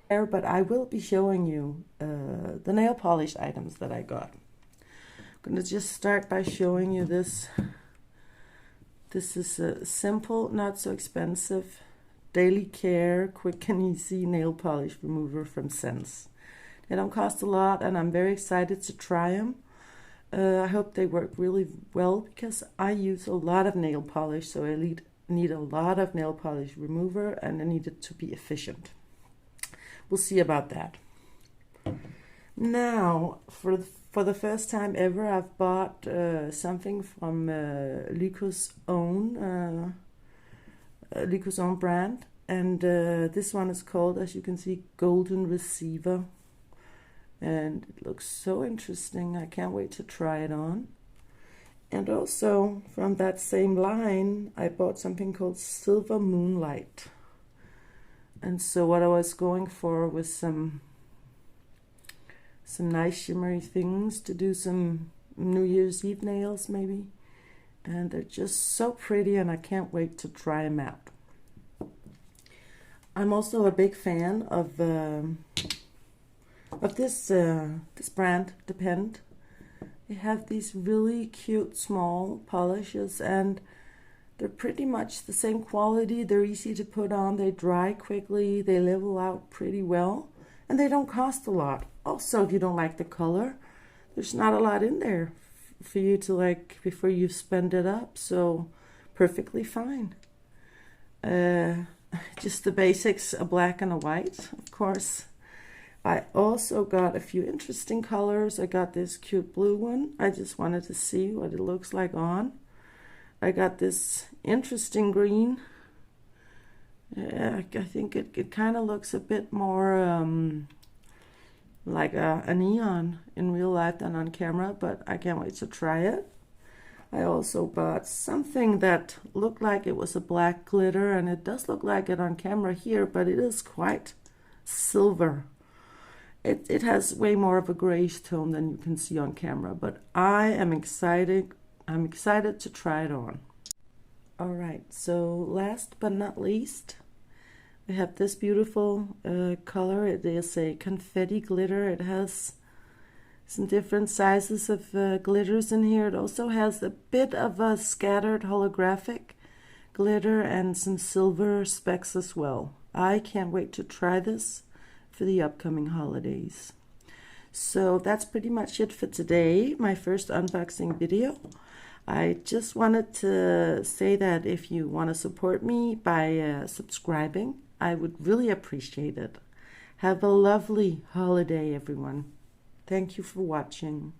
there, but I will be showing you the nail polish items that I got. I'm going to just start by showing you this. This is a simple, not so expensive, daily care, quick and easy nail polish remover from Sense. They don't cost a lot, and I'm very excited to try them. I hope they work really well because I use a lot of nail polish, so I need a lot of nail polish remover, and I need it to be efficient. We'll see about that. Now, for the first time ever, I've bought something from Lyko's own brand, and this one is called, as you can see, Golden Receiver. And it looks so interesting. I can't wait to try it on. And also from that same line, I bought something called Silver Moonlight. And so what I was going for was some nice shimmery things to do some New Year's Eve nails maybe. And they're just so pretty, and I can't wait to try them out. I'm also a big fan of this brand, Depend. They have these really cute small polishes, and they're pretty much the same quality. They're easy to put on, they dry quickly, they level out pretty well, and they don't cost a lot. Also, if you don't like the color, there's not a lot in there for you to like before you spend it up, so perfectly fine. Just the basics, a black and a white, of course. I also got a few interesting colors. I got this cute blue one. I just wanted to see what it looks like on. I got this interesting green. I think it kind of looks a bit more like a neon in real life than on camera, but I can't wait to try it. I also bought something that looked like it was a black glitter, and it does look like it on camera here, but it is quite silver. It has way more of a grayish tone than you can see on camera, but I am excited. I'm excited to try it on. All right, so last but not least, we have this beautiful color. It is a confetti glitter. It has some different sizes of glitters in here. It also has a bit of a scattered holographic glitter and some silver specks as well. I can't wait to try this for the upcoming holidays. So that's pretty much it for today, my first unboxing video. I just wanted to say that if you want to support me by subscribing, I would really appreciate it. Have a lovely holiday, everyone. Thank you for watching.